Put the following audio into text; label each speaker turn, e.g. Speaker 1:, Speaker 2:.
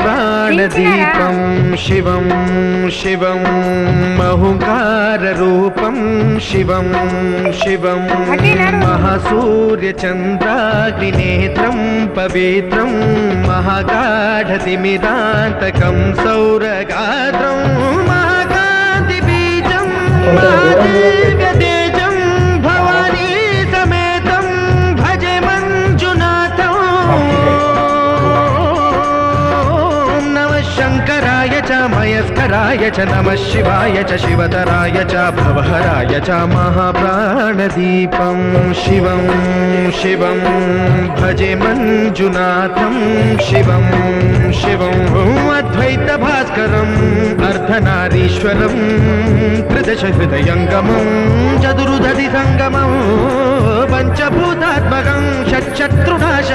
Speaker 1: महाप्राणदीपं शिवं शिवं महुकाररूपं शिवं शिवं महासूर्यचन्द्राग्निनेत्रं पवित्रं महागाढतिमिरान्तकं सौरगात्रं महाकान्तिबीजं महादिव्यतेजं भवानी समेतं भजे मञ्जुनाथं। शङ्कराय च मयस्कराय च नमः शिवाय च शिवतराय च भवहराय च महाप्राणदीपं शिवं शिवं भजे मञ्जुनाथं शिवं शिवं अद्वैतभास्करम् अर्धनारीश्वरं त्रिदशहृदयङ्गमं चतुर्दधिसङ्गमं पञ्चभूतात्मकं षट्शत्रुनाश